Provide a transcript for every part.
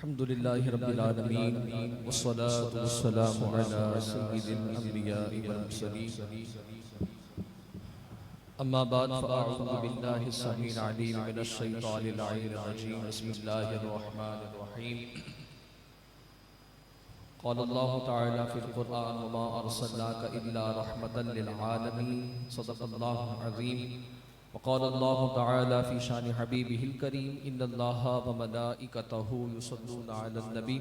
الحمد لله رب العالمين والصلاة والسلام على سيد الأنبياء والمرسلين أما بعد فأعوذ بالله السميع العليم من الشيطان اللعين الرجيم بسم الله الرحمن الرحيم قال الله تعالى في القرآن وما أرسلناك إلا رحمة للعالمين صدق الله العظيم وقال الله تعالى في شان حبيبه الكريم إن الله وملائكته يصلون على النبي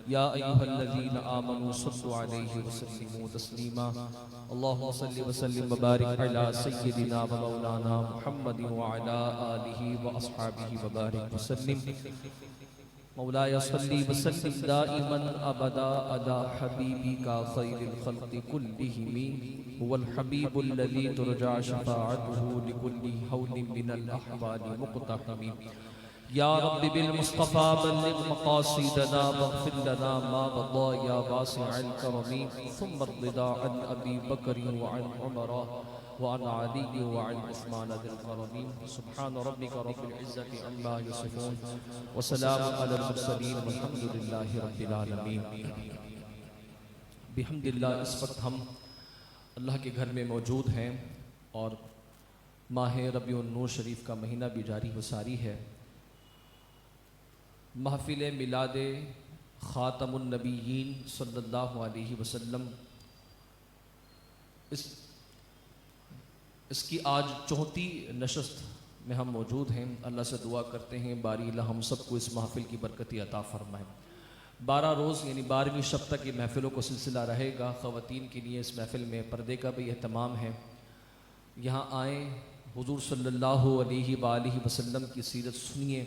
يا أيها الذين آمنوا صلوا عليه وسلموا تسليما اللهم صل وسلم وبارك على سيدنا ومولانا محمد وعلى آله وأصحابه وبارك وسلم مولاي صل وسلم دائما أبدا على حبيبك خير الخلق كلهم هو الحبيب الذي ترجى شفاعته لكل حول من الأحوال مقتحم يا رب بالمصطفى بلغ مقاصدنا واغفر لنا ما مضى يا واسع الكرم ثم الرضا عن أبي بكر وعن عمر وعن علي وعن عثمان ذي الكرم سبحان ربك رب العزة عما يصفون وسلام على المرسلين والحمد لله رب العالمين بحمد اللہ اس وقت ہم اللہ کے گھر میں موجود ہیں اور ماہ ربیع النور شریف کا مہینہ بھی جاری و ساری ہے۔ محفل میلاد خاتم النبیین صلی اللہ علیہ وسلم اس کی آج 34 نشست میں ہم موجود ہیں۔ اللہ سے دعا کرتے ہیں باری اللہ ہم سب کو اس محفل کی برکتی عطا فرمائے۔ 12 روز یعنی 12ویں شب تک یہ محفلوں کو سلسلہ رہے گا۔ خواتین کے لیے اس محفل میں پردے کا بھی اہتمام ہے، یہاں آئیں، حضور صلی اللہ علیہ وآلہ وسلم کی سیرت سنیے،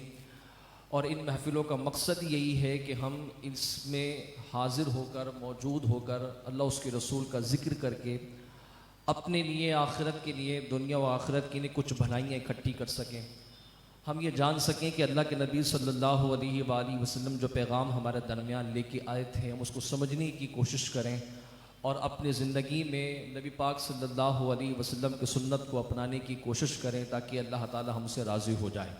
اور ان محفلوں کا مقصد یہی ہے کہ ہم اس میں حاضر ہو کر موجود ہو کر اللہ اس کے رسول کا ذکر کر کے اپنے لیے آخرت کے لیے دنیا و آخرت کے لیے کچھ بھلائیاں اکٹھی کر سکیں۔ ہم یہ جان سکیں کہ اللہ کے نبی صلی اللہ علیہ وآلہ وسلم جو پیغام ہمارے درمیان لے کے آئے تھے ہم اس کو سمجھنے کی کوشش کریں اور اپنے زندگی میں نبی پاک صلی اللہ علیہ وسلم کی سنت کو اپنانے کی کوشش کریں تاکہ اللہ تعالی ہم سے راضی ہو جائے۔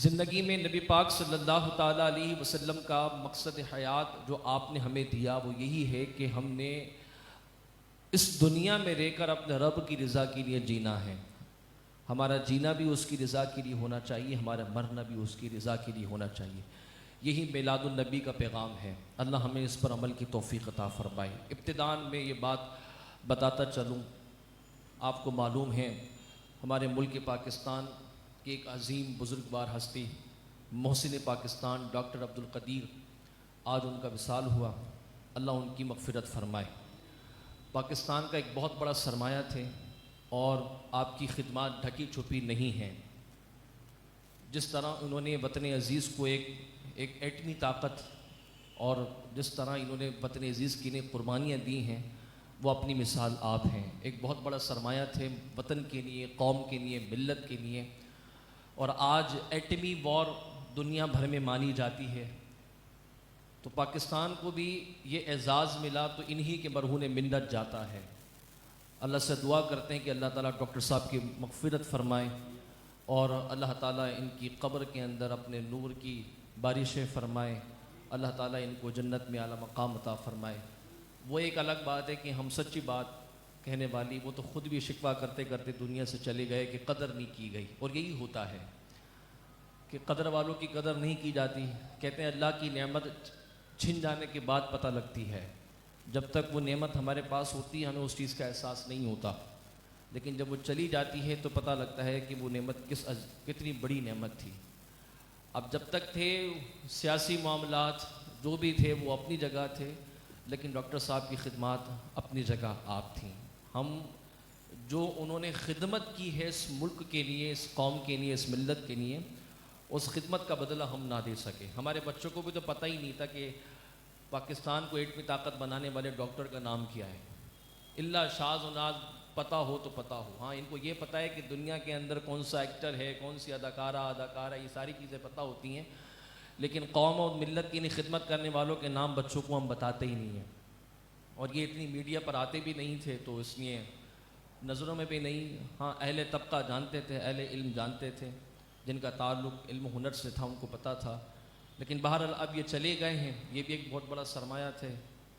زندگی میں نبی پاک صلی اللہ تعالیٰ علیہ وسلم کا مقصد حیات جو آپ نے ہمیں دیا وہ یہی ہے کہ ہم نے اس دنیا میں رہ کر اپنے رب کی رضا کے لیے جینا ہے۔ ہمارا جینا بھی اس کی رضا کے لیے ہونا چاہیے، ہمارا مرنا بھی اس کی رضا کے لیے ہونا چاہیے۔ یہی میلاد النبی کا پیغام ہے۔ اللہ ہمیں اس پر عمل کی توفیق عطا فرمائے۔ ابتداءً میں یہ بات بتاتا چلوں، آپ کو معلوم ہے ہمارے ملک پاکستان کے ایک عظیم بزرگوار ہستی محسن پاکستان ڈاکٹر عبدالقدیر آج ان کا وصال ہوا، اللہ ان کی مغفرت فرمائے۔ پاکستان کا ایک بہت بڑا سرمایہ تھے اور آپ کی خدمات ڈھکی چھپی نہیں ہیں۔ جس طرح انہوں نے وطن عزیز کو ایک ایٹمی طاقت اور جس طرح انہوں نے وطن عزیز کی قربانیاں دی ہیں وہ اپنی مثال آپ ہیں۔ ایک بہت بڑا سرمایہ تھے وطن کے لیے، قوم کے لیے، ملت کے لیے، اور آج ایٹمی وار دنیا بھر میں مانی جاتی ہے تو پاکستان کو بھی یہ اعزاز ملا تو انہی کے مرہون منت جاتا ہے۔ اللہ سے دعا کرتے ہیں کہ اللہ تعالیٰ ڈاکٹر صاحب کی مغفرت فرمائے اور اللہ تعالیٰ ان کی قبر کے اندر اپنے نور کی بارشیں فرمائے، اللہ تعالیٰ ان کو جنت میں اعلیٰ مقام عطا فرمائے۔ وہ ایک الگ بات ہے کہ ہم سچی بات کہنے والی وہ تو خود بھی شکوہ کرتے کرتے دنیا سے چلے گئے کہ قدر نہیں کی گئی، اور یہی ہوتا ہے کہ قدر والوں کی قدر نہیں کی جاتی۔ کہتے ہیں اللہ کی نعمت چھن جانے کے بعد پتہ لگتی ہے، جب تک وہ نعمت ہمارے پاس ہوتی ہے ہمیں اس چیز کا احساس نہیں ہوتا، لیکن جب وہ چلی جاتی ہے تو پتہ لگتا ہے کہ وہ نعمت کتنی بڑی نعمت تھی۔ اب جب تک تھے سیاسی معاملات جو بھی تھے وہ اپنی جگہ تھے، لیکن ڈاکٹر صاحب کی خدمات اپنی جگہ آپ تھیں۔ ہم جو انہوں نے خدمت کی ہے اس ملک کے لیے، اس قوم کے لیے، اس ملت کے لیے، اس خدمت کا بدلہ ہم نہ دے سکے۔ ہمارے بچوں کو بھی تو پتہ ہی نہیں تھا کہ پاکستان کو ایٹمی طاقت بنانے والے ڈاکٹر کا نام کیا ہے، اللہ شاذ و ناز پتہ ہو تو پتہ ہو۔ ہاں ان کو یہ پتہ ہے کہ دنیا کے اندر کون سا ایکٹر ہے، کون سی اداکارہ یہ ساری چیزیں پتہ ہوتی ہیں، لیکن قوم اور ملت کی خدمت کرنے والوں کے نام بچوں کو ہم بتاتے ہی نہیں ہیں، اور یہ اتنی میڈیا پر آتے بھی نہیں تھے تو اس لیے نظروں میں بھی نہیں۔ ہاں اہل طبقہ جانتے تھے، اہل علم جانتے تھے، جن کا تعلق علم و ہنر سے تھا ان کو پتہ تھا، لیکن بہرحال اب یہ چلے گئے ہیں، یہ بھی ایک بہت بڑا سرمایہ تھے،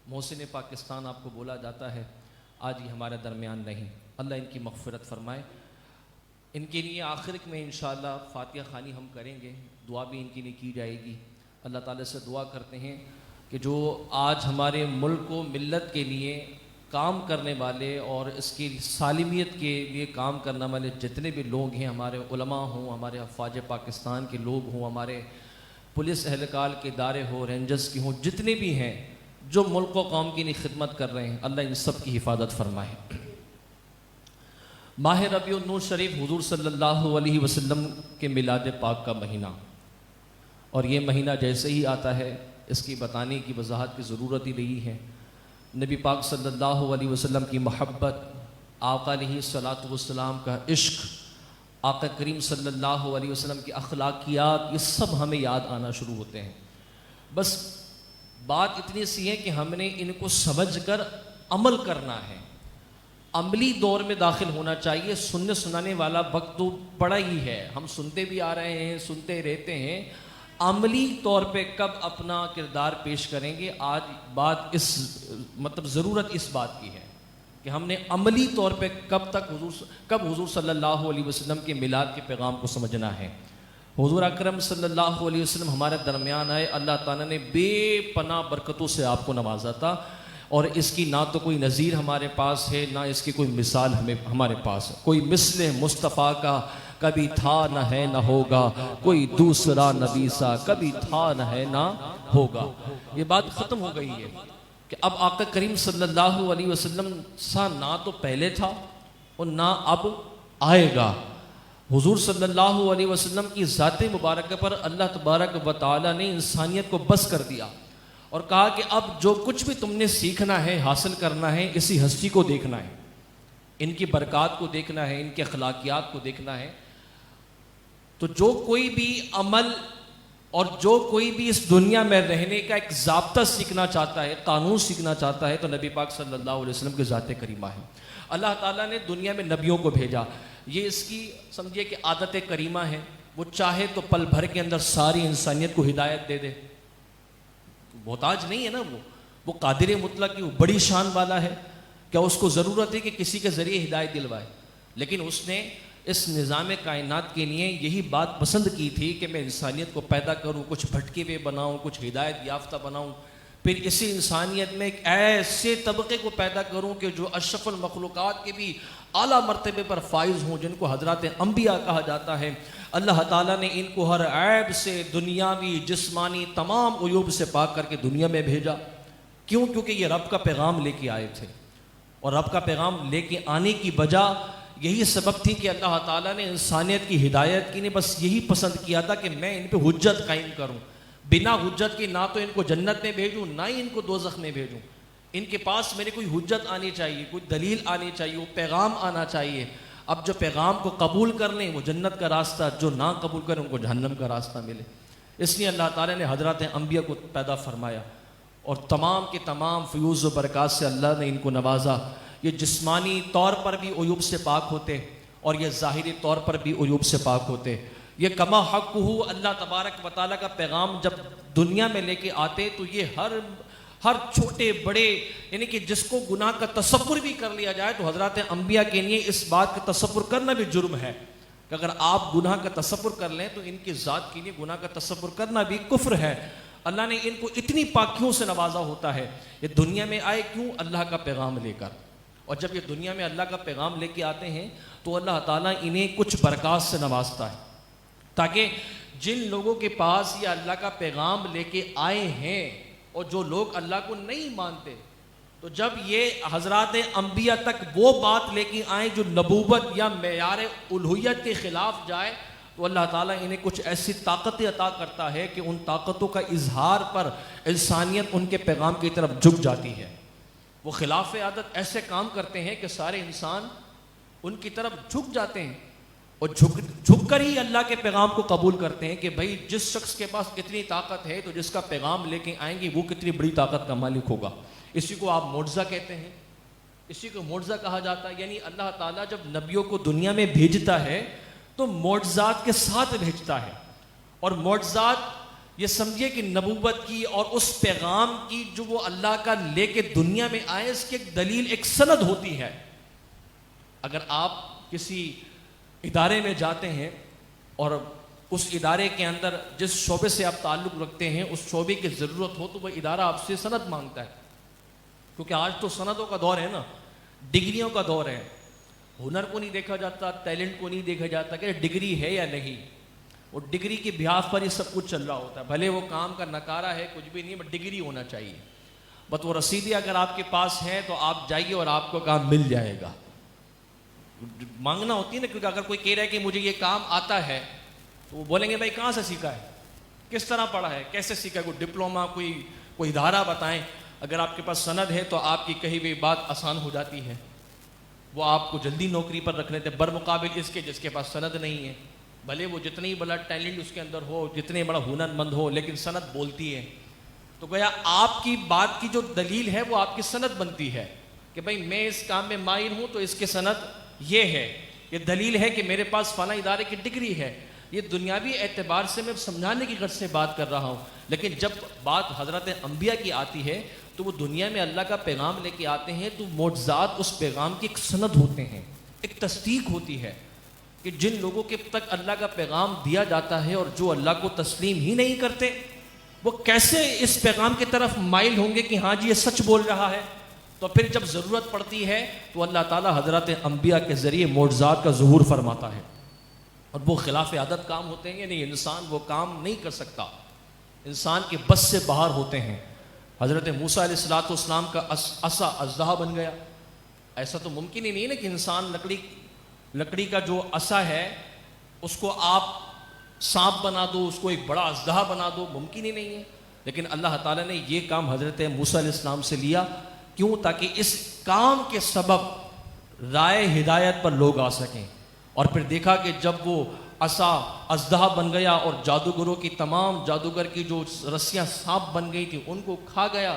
محسن پاکستان آپ کو بولا جاتا ہے، آج یہ ہمارے درمیان نہیں، اللہ ان کی مغفرت فرمائے۔ ان کے لیے آخر میں انشاءاللہ فاتحہ خوانی ہم کریں گے، دعا بھی ان کے لیے کی جائے گی۔ اللہ تعالیٰ سے دعا کرتے ہیں کہ جو آج ہمارے ملک و ملت کے لیے کام کرنے والے اور اس کی سالمیت کے لیے کام کرنے والے جتنے بھی لوگ ہیں، ہمارے علماء ہوں، ہمارے افواج پاکستان کے لوگ ہوں، ہمارے پولیس اہلکار کے ادارے ہوں، رینجرز کی ہوں، جتنے بھی ہیں جو ملک و قوم کی لیے خدمت کر رہے ہیں، اللہ ان سب کی حفاظت فرمائے۔ ماہ ربیع النور شریف حضور صلی اللہ علیہ وسلم کے میلاد پاک کا مہینہ، اور یہ مہینہ جیسے ہی آتا ہے اس کی بتانے کی وضاحت کی ضرورت ہی نہیں ہے۔ نبی پاک صلی اللہ علیہ وسلم کی محبت، آقا علیہ الصلاۃ والسلام کا عشق، آقا کریم صلی اللہ علیہ وسلم کی اخلاقیات، یہ سب ہمیں یاد آنا شروع ہوتے ہیں۔ بس بات اتنی سی ہے کہ ہم نے ان کو سمجھ کر عمل کرنا ہے، عملی دور میں داخل ہونا چاہیے۔ سننے سنانے والا وقت تو بڑا ہی ہے، ہم سنتے بھی آ رہے ہیں، سنتے رہتے ہیں، عملی طور پہ کب اپنا کردار پیش کریں گے؟ آج بات ضرورت اس بات کی ہے کہ ہم نے عملی طور پہ کب حضور صلی اللہ علیہ وسلم کے میلاد کے پیغام کو سمجھنا ہے۔ حضور اکرم صلی اللہ علیہ وسلم ہمارے درمیان آئے، اللہ تعالیٰ نے بے پناہ برکتوں سے آپ کو نوازا تھا، اور اس کی نہ تو کوئی نظیر ہمارے پاس ہے، نہ اس کی کوئی مثال ہمارے پاس ہے۔ کوئی مثل مصطفیٰ کا کبھی تھا نہ ہے نہ ہوگا، کوئی دوسرا نبی سا کبھی تھا نہ ہے نہ ہوگا۔ یہ بات ختم ہو گئی ہے کہ اب آقا کریم صلی اللہ علیہ وسلم سا نہ تو پہلے تھا اور نہ اب آئے گا۔ حضور صلی اللہ علیہ وسلم کی ذات مبارکہ پر اللہ تبارک و تعالی نے انسانیت کو بس کر دیا اور کہا کہ اب جو کچھ بھی تم نے سیکھنا ہے، حاصل کرنا ہے، اسی ہستی کو دیکھنا ہے، ان کی برکات کو دیکھنا ہے، ان کے اخلاقیات کو دیکھنا ہے۔ تو جو کوئی بھی عمل اور جو کوئی بھی اس دنیا میں رہنے کا ایک ضابطہ سیکھنا چاہتا ہے، قانون سیکھنا چاہتا ہے، تو نبی پاک صلی اللہ علیہ وسلم کی ذات کریمہ ہے۔ اللہ تعالیٰ نے دنیا میں نبیوں کو بھیجا، یہ اس کی سمجھیے کہ عادت کریمہ ہے، وہ چاہے تو پل بھر کے اندر ساری انسانیت کو ہدایت دے دے، محتاج نہیں ہے نا، وہ قادر مطلق کی، وہ بڑی شان والا ہے، کیا اس کو ضرورت ہے کہ کسی کے ذریعے ہدایت دلوائے؟ لیکن اس نے اس نظام کائنات کے لیے یہی بات پسند کی تھی کہ میں انسانیت کو پیدا کروں، کچھ بھٹکے ہوئے بناؤں، کچھ ہدایت یافتہ بناؤں، پھر اسی انسانیت میں ایک ایسے طبقے کو پیدا کروں کہ جو اشرف المخلوقات کے بھی اعلیٰ مرتبے پر فائز ہوں، جن کو حضرات انبیاء کہا جاتا ہے۔ اللہ تعالیٰ نے ان کو ہر عیب سے، دنیاوی جسمانی تمام عیوب سے پاک کر کے دنیا میں بھیجا۔ کیوں؟ کیونکہ یہ رب کا پیغام لے کے آئے تھے، اور رب کا پیغام لے کے آنے کی وجہ یہی سبب تھی کہ اللہ تعالیٰ نے انسانیت کی ہدایت کی نے بس یہی پسند کیا تھا کہ میں ان پہ حجت قائم کروں، بنا حجت کی نہ تو ان کو جنت میں بھیجوں، نہ ہی ان کو دوزخ میں بھیجوں۔ ان کے پاس میرے کوئی حجت آنی چاہیے، کوئی دلیل آنی چاہیے، وہ پیغام آنا چاہیے۔ اب جو پیغام کو قبول کر لیں وہ جنت کا راستہ، جو نہ قبول کریں ان کو جہنم کا راستہ ملے۔ اس لیے اللہ تعالیٰ نے حضرات انبیاء کو پیدا فرمایا، اور تمام کے تمام فیوز و برکات سے اللہ نے ان کو نوازا۔ یہ جسمانی طور پر بھی عیوب سے پاک ہوتے، اور یہ ظاہری طور پر بھی عیوب سے پاک ہوتے۔ یہ کما حق ہو، اللہ تبارک و تعالیٰ کا پیغام جب دنیا میں لے کے آتے تو یہ ہر چھوٹے بڑے، یعنی کہ جس کو گناہ کا تصور بھی کر لیا جائے تو حضرات انبیاء کے لیے اس بات کا تصور کرنا بھی جرم ہے کہ اگر آپ گناہ کا تصور کر لیں تو ان کی ذات کے لیے گناہ کا تصور کرنا بھی کفر ہے۔ اللہ نے ان کو اتنی پاکیوں سے نوازا ہوتا ہے۔ یہ دنیا میں آئے کیوں؟ اللہ کا پیغام لے کر، اور جب یہ دنیا میں اللہ کا پیغام لے کے آتے ہیں تو اللہ تعالیٰ انہیں کچھ برکات سے نوازتا ہے، تاکہ جن لوگوں کے پاس یہ اللہ کا پیغام لے کے آئے ہیں اور جو لوگ اللہ کو نہیں مانتے، تو جب یہ حضرات انبیاء تک وہ بات لے کے آئیں جو نبوت یا معیار الوہیت کے خلاف جائے، تو اللہ تعالیٰ انہیں کچھ ایسی طاقتیں عطا کرتا ہے کہ ان طاقتوں کا اظہار پر انسانیت ان کے پیغام کی طرف جھک جاتی ہے۔ وہ خلاف عادت ایسے کام کرتے ہیں کہ سارے انسان ان کی طرف جھک جاتے ہیں، اور جھک کر ہی اللہ کے پیغام کو قبول کرتے ہیں کہ بھائی جس شخص کے پاس اتنی طاقت ہے تو جس کا پیغام لے کے آئیں گے وہ کتنی بڑی طاقت کا مالک ہوگا۔ اسی کو آپ معجزہ کہتے ہیں، اسی کو معجزہ کہا جاتا ہے۔ یعنی اللہ تعالیٰ جب نبیوں کو دنیا میں بھیجتا ہے تو معجزات کے ساتھ بھیجتا ہے، اور معجزات یہ سمجھیے کہ نبوت کی اور اس پیغام کی جو وہ اللہ کا لے کے دنیا میں آئے، اس کی ایک دلیل، ایک سند ہوتی ہے۔ اگر آپ کسی ادارے میں جاتے ہیں اور اس ادارے کے اندر جس شعبے سے آپ تعلق رکھتے ہیں اس شعبے کی ضرورت ہو تو وہ ادارہ آپ سے سند مانگتا ہے، کیونکہ آج تو سندوں کا دور ہے نا، ڈگریوں کا دور ہے۔ ہنر کو نہیں دیکھا جاتا، ٹیلنٹ کو نہیں دیکھا جاتا کہ ڈگری ہے یا نہیں، وہ ڈگری کے بحاظ پر ہی سب کچھ چل رہا ہوتا ہے، بھلے وہ کام کا نکارہ ہے کچھ بھی نہیں، بٹ ڈگری ہونا چاہیے، بس وہ رسیدیں اگر آپ کے پاس ہیں تو آپ جائیے اور آپ کو کام مل جائے گا۔ مانگنا ہوتی ہے نا، کیونکہ اگر کوئی کہہ رہا ہے کہ مجھے یہ کام آتا ہے تو وہ بولیں گے بھائی کہاں سے سیکھا ہے، کس طرح پڑھا ہے، کیسے سیکھا ہے، کوئی ڈپلوما، کوئی ادارہ بتائیں۔ اگر آپ کے پاس سند ہے تو آپ کی کہی ہوئی بات آسان ہو جاتی ہے، وہ آپ کو جلدی نوکری پر رکھ لیتے ہیں، برمقابل اس کے جس کے پاس سند نہیں ہے، بھلے وہ جتنی بڑا ٹیلنٹ اس کے اندر ہو، جتنے بڑا ہنر مند ہو، لیکن سند بولتی ہے۔ تو گویا آپ کی بات کی جو دلیل ہے وہ آپ کی سند بنتی ہے کہ بھائی میں اس کام میں ماہر ہوں تو اس کے سند یہ ہے، یہ دلیل ہے کہ میرے پاس فلاں ادارے کی ڈگری ہے۔ یہ دنیاوی اعتبار سے میں سمجھانے کی غرض سے بات کر رہا ہوں، لیکن جب بات حضرت انبیاء کی آتی ہے تو وہ دنیا میں اللہ کا پیغام لے کے آتے ہیں تو معجزات اس پیغام کی ایک سند ہوتے ہیں، ایک تصدیق ہوتی ہے کہ جن لوگوں کے تک اللہ کا پیغام دیا جاتا ہے اور جو اللہ کو تسلیم ہی نہیں کرتے وہ کیسے اس پیغام کی طرف مائل ہوں گے کہ ہاں جی یہ سچ بول رہا ہے۔ تو پھر جب ضرورت پڑتی ہے تو اللہ تعالیٰ حضرت انبیاء کے ذریعے معجزات کا ظہور فرماتا ہے، اور وہ خلاف عادت کام ہوتے ہیں، یعنی انسان وہ کام نہیں کر سکتا، انسان کے بس سے باہر ہوتے ہیں۔ حضرت موسیٰ علیہ السلام کا عصا اژدہا بن گیا، ایسا تو ممکن ہی نہیں ہے نا کہ انسان لکڑی کا جو عصا ہے اس کو آپ سانپ بنا دو، اس کو ایک بڑا اژدہا بنا دو، ممکن ہی نہیں ہے، لیکن اللہ تعالیٰ نے یہ کام حضرت موسیٰ علیہ السلام سے لیا، کیوں؟ تاکہ اس کام کے سبب رائے ہدایت پر لوگ آ سکیں۔ اور پھر دیکھا کہ جب وہ عصا اژدہا بن گیا اور جادوگروں کی تمام جادوگر کی جو رسیاں سانپ بن گئی تھی ان کو کھا گیا،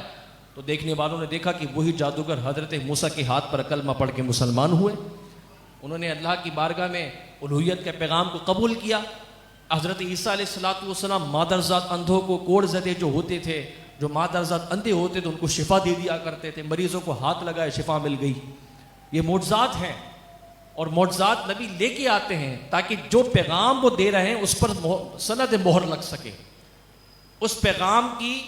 تو دیکھنے والوں نے دیکھا کہ وہی جادوگر حضرت موسیٰ کے ہاتھ پر کلمہ پڑھ کے مسلمان ہوئے، انہوں نے اللہ کی بارگاہ میں الوہیت کے پیغام کو قبول کیا۔ حضرت عیسیٰ علیہ السلام مادرزاد اندھوں کو، کوڑ زدے جو ہوتے تھے، جو مادرزاد اندھے ہوتے تھے ان کو شفا دے دیا کرتے تھے، مریضوں کو ہاتھ لگائے شفا مل گئی۔ یہ معجزات ہیں، اور معجزات نبی لے کے آتے ہیں تاکہ جو پیغام وہ دے رہے ہیں اس پر سند مہر لگ سکے، اس پیغام کی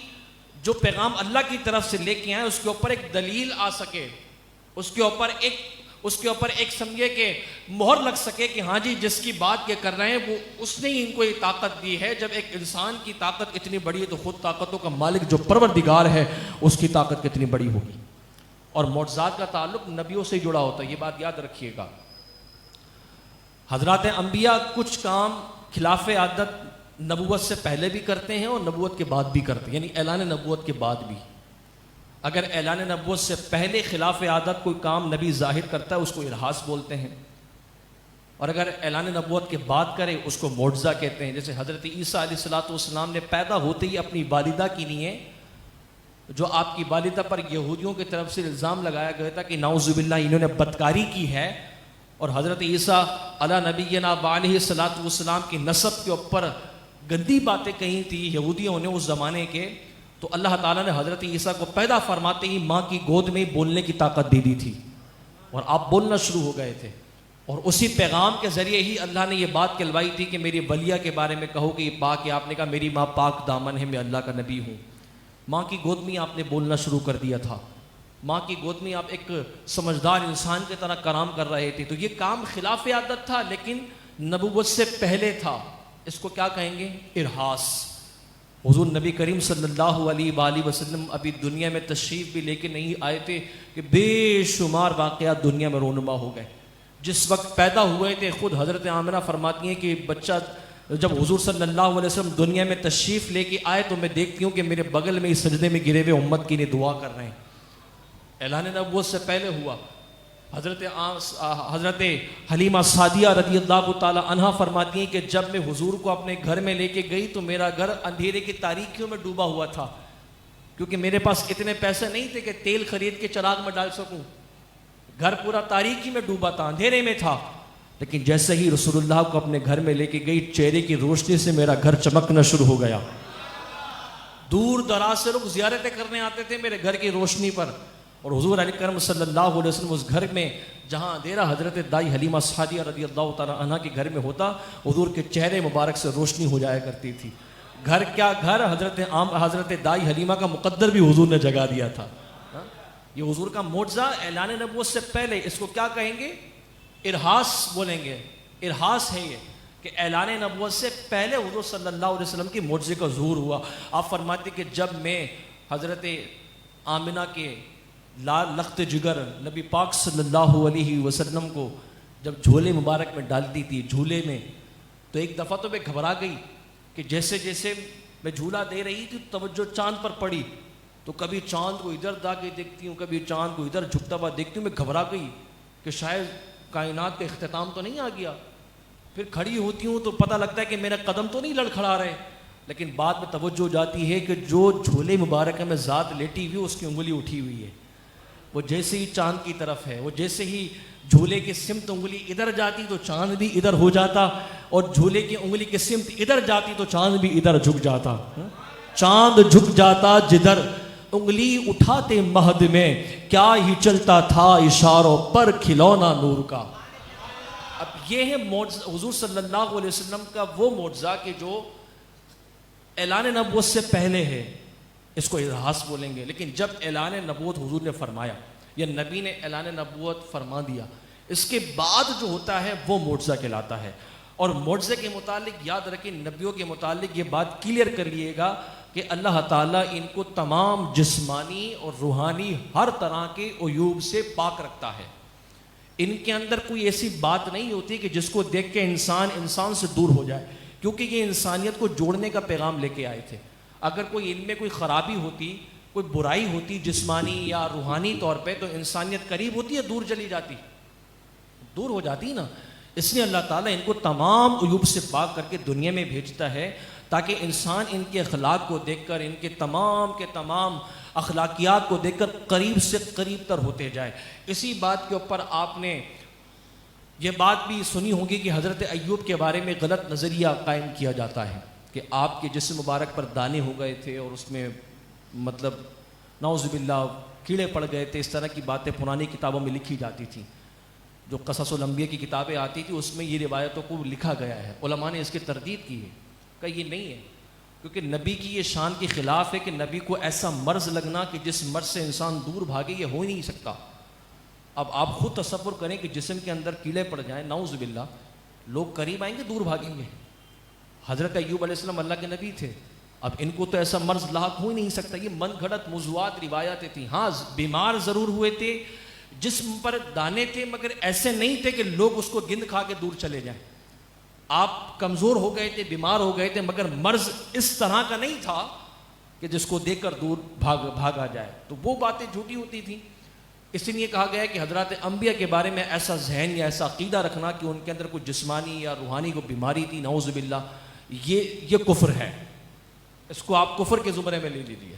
جو پیغام اللہ کی طرف سے لے کے آئے اس کے اوپر ایک دلیل آ سکے، اس کے اوپر ایک سمجھے کہ مہر لگ سکے کہ ہاں جی جس کی بات یہ کر رہے ہیں وہ اس نے ہی ان کو یہ طاقت دی ہے۔ جب ایک انسان کی طاقت اتنی بڑی ہے تو خود طاقتوں کا مالک جو پروردگار ہے اس کی طاقت کتنی بڑی ہوگی۔ اور معجزات کا تعلق نبیوں سے جڑا ہوتا ہے، یہ بات یاد رکھیے گا۔ حضرات انبیاء کچھ کام خلاف عادت نبوت سے پہلے بھی کرتے ہیں اور نبوت کے بعد بھی کرتے ہیں، یعنی اعلان نبوت کے بعد بھی۔ اگر اعلان نبوت سے پہلے خلاف عادت کوئی کام نبی ظاہر کرتا ہے اس کو ارہاس بولتے ہیں، اور اگر اعلان نبوت کے بعد کرے اس کو معجزہ کہتے ہیں۔ جیسے حضرت عیسیٰ علیہ السلام نے پیدا ہوتے ہی اپنی والدہ کی لیے، جو آپ کی والدہ پر یہودیوں کی طرف سے الزام لگایا گیا تھا کہ نعوذ باللہ انہوں نے بدکاری کی ہے، اور حضرت عیسیٰ علی نبینا علیہ السلام کی نسب کے اوپر گندی باتیں کہی تھی یہودیوں نے اس زمانے کے، تو اللہ تعالیٰ نے حضرت عیسیٰ کو پیدا فرماتے ہی ماں کی گود میں بولنے کی طاقت دے دی تھی، اور آپ بولنا شروع ہو گئے تھے، اور اسی پیغام کے ذریعے ہی اللہ نے یہ بات کہلوائی تھی کہ میری ولیہ کے بارے میں کہو کہ یہ پاک ہے۔ آپ نے کہا میری ماں پاک دامن ہے، میں اللہ کا نبی ہوں۔ ماں کی گود میں آپ نے بولنا شروع کر دیا تھا، ماں کی گود میں آپ ایک سمجھدار انسان کی طرح کام کر رہے تھے، تو یہ کام خلاف عادت تھا لیکن نبوت سے پہلے تھا۔ اس کو کیا کہیں گے؟ ارہاس۔ حضور نبی کریم صلی اللہ علیہ وآلہ وسلم ابھی دنیا میں تشریف بھی لے کے نہیں آئے تھے کہ بے شمار واقعات دنیا میں رونما ہو گئے۔ جس وقت پیدا ہوئے تھے خود حضرت آمنہ فرماتی ہیں کہ بچہ جب حضور صلی اللہ علیہ وسلم دنیا میں تشریف لے کے آئے تو میں دیکھتی ہوں کہ میرے بغل میں اس سجدے میں گرے ہوئے امت کی لیے دعا کر رہے ہیں۔ اعلان نبوت سے پہلے ہوا۔ حضرت حلیمہ سعدیہ رضی اللہ تعالی عنہا فرماتی ہیں کہ جب میں حضور کو اپنے گھر میں لے کے گئی تو میرا گھر اندھیرے کی تاریکیوں میں ڈوبا ہوا تھا، کیونکہ میرے پاس اتنے پیسے نہیں تھے کہ تیل خرید کے چراغ میں ڈال سکوں، گھر پورا تاریکی میں ڈوبا تھا، اندھیرے میں تھا۔ لیکن جیسے ہی رسول اللہ کو اپنے گھر میں لے کے گئی چہرے کی روشنی سے میرا گھر چمکنا شروع ہو گیا۔ دور دراز سے لوگ زیارتیں کرنے آتے تھے میرے گھر کی روشنی پر، اور حضور علیہ کرم صلی اللہ علیہ وسلم اس گھر میں جہاں اندھیرا حضرت دائی حلیمہ سعدیہ رضی اللہ تعالیٰ عنہ کے گھر میں ہوتا، حضور کے چہرے مبارک سے روشنی ہو جایا کرتی تھی. گھر کیا گھر، حضرت دائی حلیمہ کا مقدر بھی حضور نے جگا دیا تھا. یہ حضور کا معجزہ اعلان نبوت سے پہلے، اس کو کیا کہیں گے؟ ارہاس بولیں گے. ارہاس ہے یہ کہ اعلان نبوت سے پہلے حضور صلی اللہ علیہ وسلم کی معجزے کا ظہور ہوا. آپ فرماتے کہ جب میں حضرت آمنہ کے لال لخت جگر نبی پاک صلی اللہ علیہ وسلم کو جب جھولے مبارک میں ڈالتی تھی جھولے میں، تو ایک دفعہ تو میں گھبرا گئی کہ جیسے جیسے میں جھولا دے رہی تھی توجہ چاند پر پڑی، تو کبھی چاند کو ادھر دا کے دیکھتی ہوں، کبھی چاند کو ادھر جھکتا ہوا دیکھتی ہوں. میں گھبرا گئی کہ شاید کائنات کا اختتام تو نہیں آ گیا. پھر کھڑی ہوتی ہوں تو پتہ لگتا ہے کہ میرا قدم تو نہیں لڑکھڑا رہے، لیکن بعد میں توجہ ہو جاتی ہے کہ جو جھولے مبارک میں ذات لیٹی ہوئی اس کی انگلی اٹھی ہوئی ہے. وہ جیسے ہی چاند کی طرف ہے، وہ جیسے ہی جھولے کی سمت انگلی ادھر جاتی تو چاند بھی ادھر ہو جاتا، اور جھولے کی انگلی کی سمت ادھر جاتی تو چاند بھی ادھر جھک جاتا. چاند جھک جاتا جدھر انگلی اٹھاتے مہد میں، کیا ہی چلتا تھا اشاروں پر کھلونا نور کا. اب یہ ہے معجزہ حضور صلی اللہ علیہ وسلم کا، وہ معجزہ کہ جو اعلان نبوت سے پہلے ہے، اس کو ارہاس بولیں گے. لیکن جب اعلان نبوت حضور نے فرمایا یا نبی نے اعلان نبوت فرما دیا، اس کے بعد جو ہوتا ہے وہ معجزہ کہلاتا ہے. اور معجزے کے متعلق یاد رکھیں، نبیوں کے متعلق یہ بات کلیئر کر لیے گا کہ اللہ تعالیٰ ان کو تمام جسمانی اور روحانی ہر طرح کے عیوب سے پاک رکھتا ہے. ان کے اندر کوئی ایسی بات نہیں ہوتی کہ جس کو دیکھ کے انسان سے دور ہو جائے، کیونکہ یہ انسانیت کو جوڑنے کا پیغام لے کے آئے تھے. اگر کوئی ان میں کوئی خرابی ہوتی، کوئی برائی ہوتی جسمانی یا روحانی طور پہ، تو انسانیت قریب ہوتی ہے دور چلی جاتی، دور ہو جاتی نا. اس لیے اللہ تعالیٰ ان کو تمام عیوب سے پاک کر کے دنیا میں بھیجتا ہے تاکہ انسان ان کے اخلاق کو دیکھ کر، ان کے تمام اخلاقیات کو دیکھ کر قریب سے قریب تر ہوتے جائے. اسی بات کے اوپر آپ نے یہ بات بھی سنی ہوگی کہ حضرت ایوب کے بارے میں غلط نظریہ قائم کیا جاتا ہے کہ آپ کے جسم مبارک پر دانے ہو گئے تھے اور اس میں مطلب نعوذ باللہ کیڑے پڑ گئے تھے. اس طرح کی باتیں پرانی کتابوں میں لکھی جاتی تھیں، جو قصص الانبیاء کی کتابیں آتی تھیں اس میں یہ روایتوں کو لکھا گیا ہے. علماء نے اس کی تردید کی ہے کہ یہ نہیں ہے، کیونکہ نبی کی یہ شان کے خلاف ہے کہ نبی کو ایسا مرض لگنا کہ جس مرض سے انسان دور بھاگے، یہ ہو ہی نہیں سکتا. اب آپ خود تصور کریں کہ جسم کے اندر کیڑے پڑ جائیں، نعوذ باللہ، لوگ قریب آئیں گے دور بھاگیں گے؟ حضرت ایوب علیہ السلام اللہ کے نبی تھے، اب ان کو تو ایسا مرض لاحق ہو ہی نہیں سکتا. یہ من گھڑت موضوعات روایتیں تھیں. ہاں بیمار ضرور ہوئے تھے، جسم پر دانے تھے، مگر ایسے نہیں تھے کہ لوگ اس کو گند کھا کے دور چلے جائیں. آپ کمزور ہو گئے تھے، بیمار ہو گئے تھے، مگر مرض اس طرح کا نہیں تھا کہ جس کو دیکھ کر دور بھاگا جائے. تو وہ باتیں جھوٹی ہوتی تھیں. اس لیے کہا گیا ہے کہ حضرات انبیاء کے بارے میں ایسا ذہن یا ایسا عقیدہ رکھنا کہ ان کے اندر کوئی جسمانی یا روحانی کوئی بیماری تھی، نعوذ باللہ، یہ کفر ہے. اس کو آپ کفر کے زمرے میں لے لیجیے.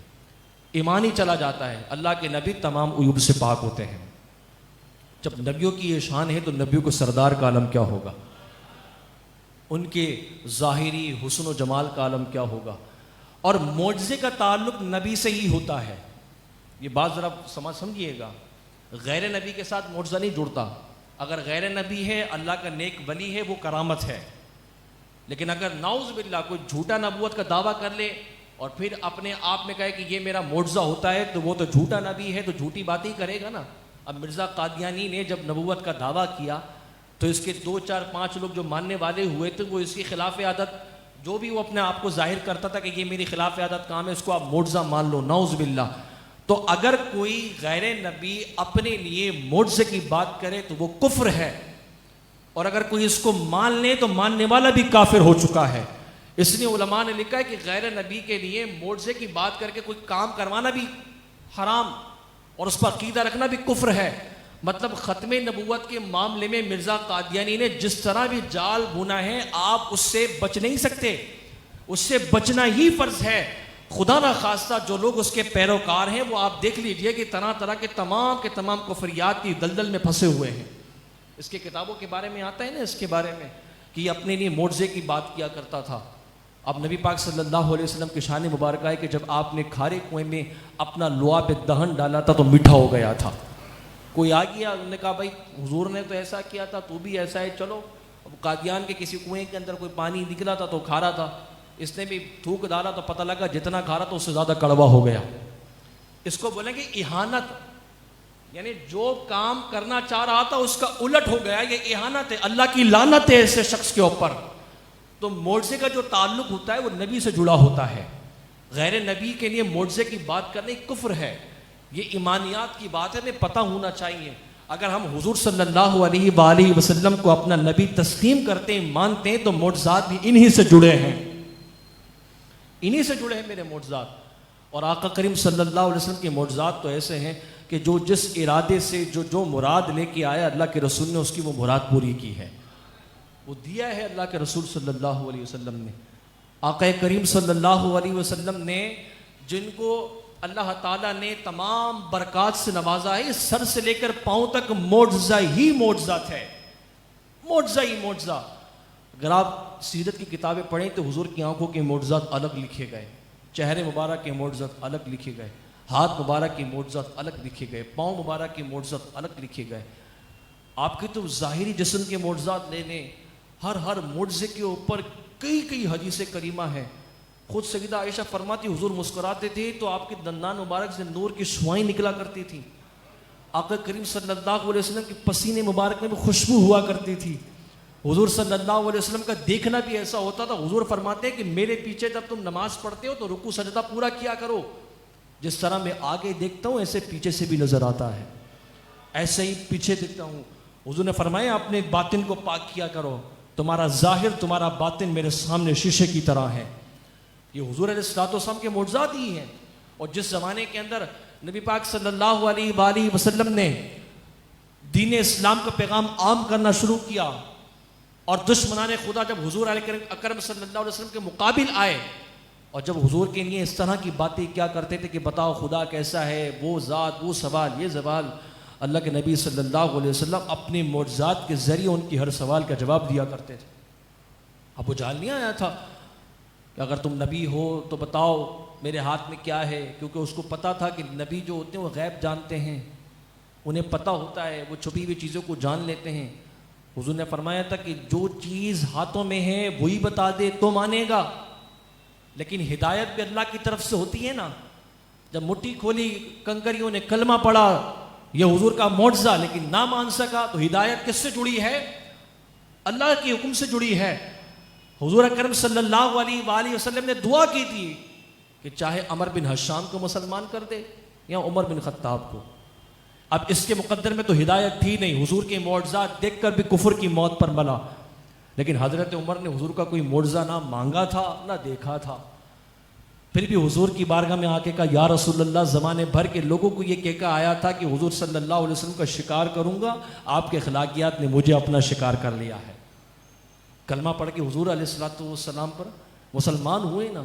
ایمان ہی چلا جاتا ہے. اللہ کے نبی تمام عیوب سے پاک ہوتے ہیں. جب نبیوں کی یہ شان ہے تو نبیوں کو سردار کا عالم کیا ہوگا، ان کے ظاہری حسن و جمال کا عالم کیا ہوگا. اور معجزے کا تعلق نبی سے ہی ہوتا ہے. یہ بات ذرا سمجھیے گا، غیر نبی کے ساتھ معجزہ نہیں جڑتا. اگر غیر نبی ہے، اللہ کا نیک ولی ہے، وہ کرامت ہے. لیکن اگر نعوذ باللہ کوئی جھوٹا نبوت کا دعویٰ کر لے اور پھر اپنے آپ میں کہے کہ یہ میرا معجزہ ہوتا ہے، تو وہ تو جھوٹا نبی ہے، تو جھوٹی باتیں ہی کرے گا نا. اب مرزا قادیانی نے جب نبوت کا دعویٰ کیا تو اس کے 2 4 5 لوگ جو ماننے والے ہوئے تھے، وہ اس کی خلاف عادت جو بھی وہ اپنے آپ کو ظاہر کرتا تھا کہ یہ میری خلاف عادت کام ہے، اس کو آپ معجزہ مان لو، نعوذ باللہ. تو اگر کوئی غیر نبی اپنے لیے معجزے کی بات کرے تو وہ کفر ہے، اور اگر کوئی اس کو مان لے تو ماننے والا بھی کافر ہو چکا ہے. اس لیے علماء نے لکھا ہے کہ غیر نبی کے لیے معجزے کی بات کر کے کوئی کام کروانا بھی حرام اور اس پر عقیدہ رکھنا بھی کفر ہے. مطلب ختم نبوت کے معاملے میں مرزا قادیانی نے جس طرح بھی جال بنا ہے، آپ اس سے بچ نہیں سکتے، اس سے بچنا ہی فرض ہے. خدا نہ خواستہ جو لوگ اس کے پیروکار ہیں، وہ آپ دیکھ لیجئے کہ طرح طرح کے تمام کفریات کی دلدل میں پھنسے ہوئے ہیں. اس کے کتابوں کے بارے میں آتا ہے نا، اس کے بارے میں کہ یہ اپنے لیے معجزے کی بات کیا کرتا تھا. اب نبی پاک صلی اللہ علیہ وسلم کی شان مبارکہ ہے کہ جب آپ نے کھارے کنویں میں اپنا لعاب دہن ڈالا تھا تو میٹھا ہو گیا تھا. کوئی آ گیا, انہوں نے کہا بھائی حضور نے تو ایسا کیا تھا, تو بھی ایسا ہے, چلو. اب قادیان کے کسی کنویں کے اندر کوئی پانی نکلا تھا تو کھارا تھا, اس نے بھی تھوک ڈالا تو پتہ لگا جتنا کھارا تو اس سے زیادہ کڑوا ہو گیا. اس کو بولیں گے اہانت, یعنی جو کام کرنا چاہ رہا تھا اس کا الٹ ہو گیا, یہ اہانت ہے, اللہ کی لعنت ہے ایسے شخص کے اوپر. تو معجزے کا جو تعلق ہوتا ہے وہ نبی سے جڑا ہوتا ہے. غیر نبی کے لیے معجزے کی بات کرنے کفر ہے, یہ ایمانیات کی بات ہے, ہمیں پتہ ہونا چاہیے. اگر ہم حضور صلی اللہ علیہ وآلہ وسلم کو اپنا نبی تسلیم کرتے ہیں, مانتے ہیں, تو معجزات بھی انہی سے جڑے ہیں, انہی سے جڑے ہیں میرے معجزات. اور آقا کریم صلی اللہ علیہ وسلم کے معجزات تو ایسے ہیں کہ جو جس ارادے سے جو مراد لے کے آیا اللہ کے رسول نے اس کی وہ مراد پوری کی ہے, وہ دیا ہے اللہ کے رسول صلی اللہ علیہ وسلم نے. آقا کریم صلی اللہ علیہ وسلم نے جن کو اللہ تعالیٰ نے تمام برکات سے نوازا ہے, سر سے لے کر پاؤں تک معجزہ ہی معجزہ ہے, معجزہ ہی معجزہ. اگر آپ سیرت کی کتابیں پڑھیں تو حضور کی آنکھوں کے معجزات الگ لکھے گئے, چہرے مبارک کے معجزات الگ لکھے گئے, ہاتھ مبارک کے معجزات الگ لکھے گئے, پاؤں مبارک کے معجزات الگ لکھے گئے. آپ کے تو ظاہری جسم کے معجزات لے لیں, ہر معجزے کے اوپر کئی حدیث کریمہ ہیں. خود سیدہ عائشہ فرماتی حضور مسکراتے تھے تو آپ کے دندان مبارک سے نور کی شعائیں نکلا کرتی تھی. آقا کریم صلی اللہ علیہ وسلم کے پسینے مبارک میں بھی خوشبو ہوا کرتی تھی. حضور صلی اللہ علیہ وسلم کا دیکھنا بھی ایسا ہوتا تھا, حضور فرماتے ہیں کہ میرے پیچھے جب تم نماز پڑھتے ہو تو رکوع سجدہ پورا کیا کرو, جس طرح میں آگے دیکھتا ہوں ایسے پیچھے سے بھی نظر آتا ہے, ایسے ہی پیچھے دیکھتا ہوں. حضور نے فرمایا اپنے باطن کو پاک کیا کرو, تمہارا ظاہر تمہارا باطن میرے سامنے شیشے کی طرح ہے. یہ حضور علیہ السلام کے معجزات ہی ہیں. اور جس زمانے کے اندر نبی پاک صلی اللہ علیہ وآلہ وسلم نے دین اسلام کا پیغام عام کرنا شروع کیا, اور دشمنان خدا جب حضور علیہ اکرم صلی اللہ علیہ وسلم کے مقابل آئے, اور جب حضور کے لیے اس طرح کی باتیں کیا کرتے تھے کہ بتاؤ خدا کیسا ہے, وہ ذات, وہ سوال, یہ سوال, اللہ کے نبی صلی اللہ علیہ وسلم اپنے معجزات کے ذریعے ان کی ہر سوال کا جواب دیا کرتے تھے. ابو جہل نہیں آیا تھا کہ اگر تم نبی ہو تو بتاؤ میرے ہاتھ میں کیا ہے, کیونکہ اس کو پتا تھا کہ نبی جو ہوتے ہیں وہ غیب جانتے ہیں, انہیں پتہ ہوتا ہے, وہ چھپی ہوئی چیزوں کو جان لیتے ہیں. حضور نے فرمایا تھا کہ جو چیز ہاتھوں میں ہے وہی بتا دے تو مانے گا, لیکن ہدایت بھی اللہ کی طرف سے ہوتی ہے نا. جب مٹھی کھولی کنکریوں نے کلمہ پڑھا, یہ حضور کا معجزہ, لیکن نہ مان سکا, تو ہدایت کس سے جڑی ہے؟ اللہ کے حکم سے جڑی ہے. حضور اکرم صلی اللہ علیہ وآلہ وسلم نے دعا کی تھی کہ چاہے عمر بن حشام کو مسلمان کر دے یا عمر بن خطاب کو. اب اس کے مقدر میں تو ہدایت تھی نہیں, حضور کے معجزات دیکھ کر بھی کفر کی موت پر ملا, لیکن حضرت عمر نے حضور کا کوئی معجزہ نہ مانگا تھا نہ دیکھا تھا. پھر بھی حضور کی بارگاہ میں آ کے کہا یا رسول اللہ, زمانے بھر کے لوگوں کو یہ کہہ کر آیا تھا کہ حضور صلی اللہ علیہ وسلم کا شکار کروں گا, آپ کے اخلاقیات نے مجھے اپنا شکار کر لیا ہے. کلمہ پڑھ کے حضور علیہ السلام پر مسلمان ہوئے نا.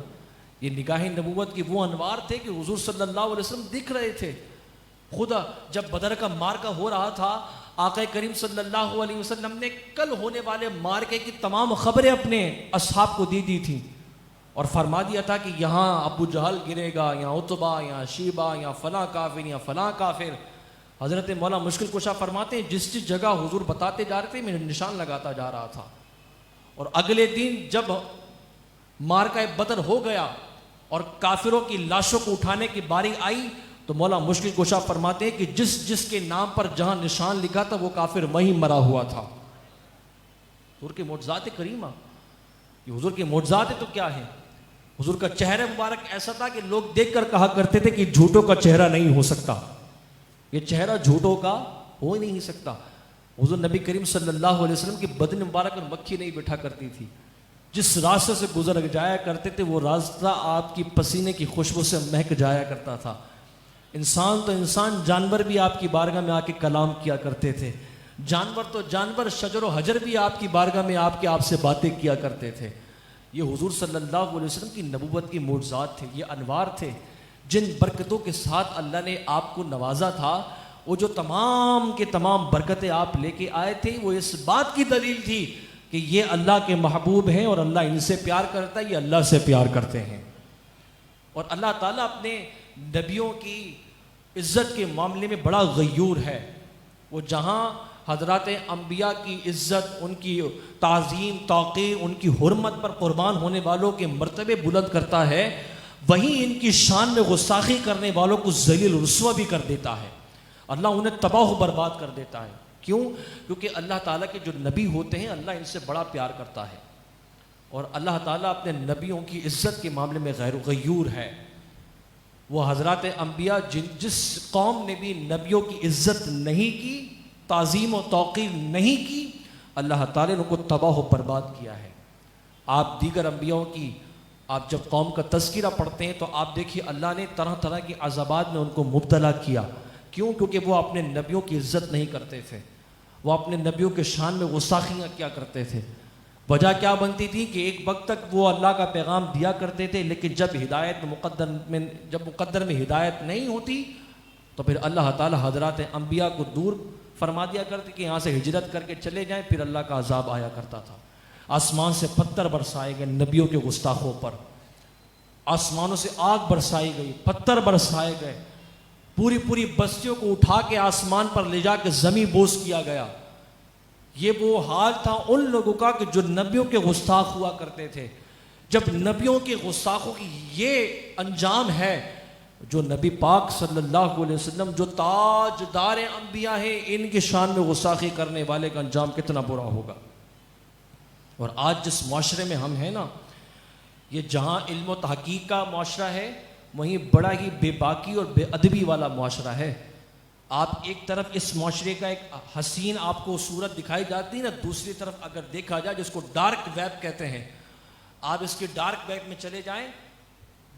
یہ نگاہ نبوت کی وہ انوار تھے کہ حضور صلی اللہ علیہ وسلم دکھ رہے تھے. خدا جب بدر کا مارکا ہو رہا تھا, آقا کریم صلی اللہ علیہ وسلم نے کل ہونے والے مارکے کی تمام خبریں اپنے اصحاب کو دی تھی, اور فرما دیا تھا کہ یہاں ابو جہل گرے گا, یہاں عتبہ, یہاں شیبہ, یہاں فلاں کافر, یہاں فلاں کافر. حضرت مولا مشکل کشا فرماتے ہیں جس جگہ حضور بتاتے جا رہے تھے میں نشان لگاتا جا رہا تھا. اور اگلے دن جب مارکہ بدر ہو گیا اور کافروں کی لاشوں کو اٹھانے کی باری آئی, تو مولا مشکل کشا فرماتے ہیں کہ جس کے نام پر جہاں نشان لکھا تھا وہ کافر وہیں مرا ہوا تھا. حضور کے معجزات کریمہ, یہ حضور کے معجزات تو کیا ہے. حضور کا چہرہ مبارک ایسا تھا کہ لوگ دیکھ کر کہا کرتے تھے کہ جھوٹوں کا چہرہ نہیں ہو سکتا, یہ چہرہ جھوٹوں کا ہو ہی نہیں سکتا. حضور نبی کریم صلی اللہ علیہ وسلم کی بدن مبارک اور مکھی نہیں بٹھا کرتی تھی. جس راستے سے گزر جایا کرتے تھے وہ راستہ آپ کی پسینے کی خوشبو سے مہک جایا کرتا تھا. انسان تو انسان, جانور بھی آپ کی بارگاہ میں آ کے کلام کیا کرتے تھے. جانور تو جانور, شجر و حجر بھی آپ کی بارگاہ میں آپ سے باتیں کیا کرتے تھے. یہ حضور صلی اللہ علیہ وسلم کی نبوت کی معجزات تھے, یہ انوار تھے جن برکتوں کے ساتھ اللہ نے آپ کو نوازا تھا. وہ جو تمام کے تمام برکتیں آپ لے کے آئے تھے وہ اس بات کی دلیل تھی کہ یہ اللہ کے محبوب ہیں اور اللہ ان سے پیار کرتا ہے، یہ اللہ سے پیار کرتے ہیں. اور اللہ تعالیٰ اپنے نبیوں کی عزت کے معاملے میں بڑا غیور ہے. وہ جہاں حضرات انبیاء کی عزت، ان کی تعظیم، توقیر، ان کی حرمت پر قربان ہونے والوں کے مرتبے بلند کرتا ہے، وہیں ان کی شان میں گستاخی کرنے والوں کو ذلیل و رسوا بھی کر دیتا ہے. اللہ انہیں تباہ و برباد کر دیتا ہے. کیوں؟ کیونکہ اللہ تعالیٰ کے جو نبی ہوتے ہیں اللہ ان سے بڑا پیار کرتا ہے، اور اللہ تعالیٰ اپنے نبیوں کی عزت کے معاملے میں غیور ہے. وہ حضرات انبیاء جس قوم نے بھی نبیوں کی عزت نہیں کی، تعظیم و توقیر نہیں کی، اللہ تعالیٰ نے ان کو تباہ و برباد کیا ہے. آپ دیگر انبیاءوں کی آپ جب قوم کا تذکرہ پڑھتے ہیں تو آپ دیکھیے اللہ نے طرح طرح کی عذابات میں ان کو مبتلا کیا. کیوں؟ کیونکہ وہ اپنے نبیوں کی عزت نہیں کرتے تھے، وہ اپنے نبیوں کے شان میں گستاخیاں کیا کرتے تھے. وجہ کیا بنتی تھی کہ ایک وقت تک وہ اللہ کا پیغام دیا کرتے تھے، لیکن جب مقدر میں ہدایت نہیں ہوتی تو پھر اللہ تعالیٰ حضرات انبیاء کو دور فرما دیا کرتے کہ یہاں سے ہجرت کر کے چلے جائیں. پھر اللہ کا عذاب آیا کرتا تھا. آسمان سے پتھر برسائے گئے نبیوں کے گستاخوں پر، آسمانوں سے آگ برسائی گئی، پتھر برسائے گئے، پوری بستیوں کو اٹھا کے آسمان پر لے جا کے زمین بوس کیا گیا. یہ وہ حال تھا ان لوگوں کا کہ جو نبیوں کے گستاخ ہوا کرتے تھے. جب نبیوں کے گستاخوں کی یہ انجام ہے، جو نبی پاک صلی اللہ علیہ وسلم جو تاجدار انبیاء ہیں، ان کی شان میں گستاخی کرنے والے کا انجام کتنا برا ہوگا. اور آج جس معاشرے میں ہم ہیں نا، یہ جہاں علم و تحقیق کا معاشرہ ہے، وہیں بڑا ہی بے باکی اور بے ادبی والا معاشرہ ہے. آپ ایک طرف اس معاشرے کا ایک حسین آپ کو صورت دکھائی جاتی ہے نا، دوسری طرف اگر دیکھا جائے جس کو ڈارک ویب کہتے ہیں، آپ اس کے ڈارک ویب میں چلے جائیں،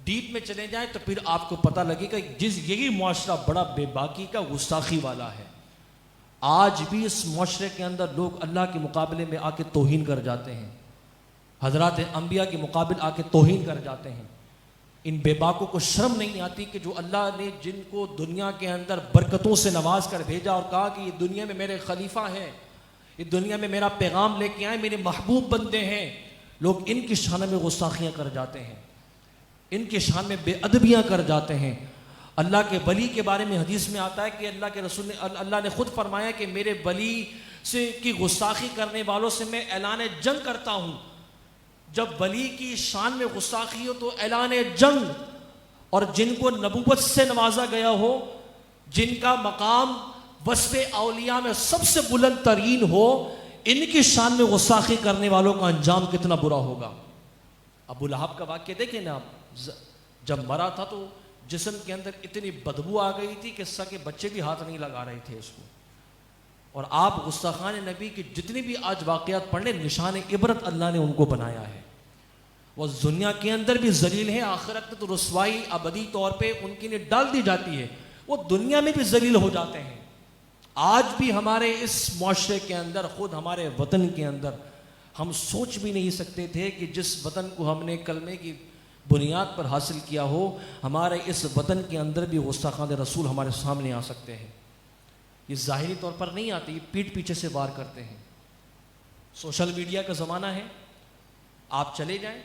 ڈیپ میں چلے جائیں، تو پھر آپ کو پتہ لگے گا یہی معاشرہ بڑا بے باکی کا گستاخی والا ہے. آج بھی اس معاشرے کے اندر لوگ اللہ کے مقابلے میں آ کے توہین کر جاتے ہیں، حضرات انبیاء کے مقابل آ کے توہین کر جاتے ہیں. ان بے باکوں کو شرم نہیں آتی کہ جو اللہ نے جن کو دنیا کے اندر برکتوں سے نواز کر بھیجا اور کہا کہ یہ دنیا میں میرے خلیفہ ہیں، یہ دنیا میں میرا پیغام لے کے آئے، میرے محبوب بندے ہیں، لوگ ان کی شان میں گستاخیاں کر جاتے ہیں، ان کے شان میں بے ادبیاں کر جاتے ہیں. اللہ کے ولی کے بارے میں حدیث میں آتا ہے کہ اللہ کے رسول نے اللہ نے خود فرمایا کہ میرے ولی سے کی گستاخی کرنے والوں سے میں اعلان جنگ کرتا ہوں. جب ولی کی شان میں گستاخی ہو تو اعلان جنگ. اور جن کو نبوت سے نوازا گیا ہو، جن کا مقام وصف اولیاء میں سب سے بلند ترین ہو، ان کی شان میں گستاخی کرنے والوں کا انجام کتنا برا ہوگا. ابو لہب کا واقعہ دیکھیں نا، جب مرا تھا تو جسم کے اندر اتنی بدبو آ گئی تھی کہ سکے بچے بھی ہاتھ نہیں لگا رہے تھے اس کو. اور آپ گستاخان نبی کی جتنی بھی آج واقعات پڑھ لیں، نشان عبرت اللہ نے ان کو بنایا ہے. وہ دنیا کے اندر بھی ذلیل ہیں، آخرت میں تو رسوائی ابدی طور پہ ان کی لیے ڈال دی جاتی ہے، وہ دنیا میں بھی ذلیل ہو جاتے ہیں. آج بھی ہمارے اس معاشرے کے اندر، خود ہمارے وطن کے اندر، ہم سوچ بھی نہیں سکتے تھے کہ جس وطن کو ہم نے کلمے کی بنیاد پر حاصل کیا ہو، ہمارے اس وطن کے اندر بھی گستاخان رسول ہمارے سامنے آ سکتے ہیں. یہ ظاہری طور پر نہیں آتے، یہ پیٹھ پیچھے سے وار کرتے ہیں. سوشل میڈیا کا زمانہ ہے، آپ چلے جائیں،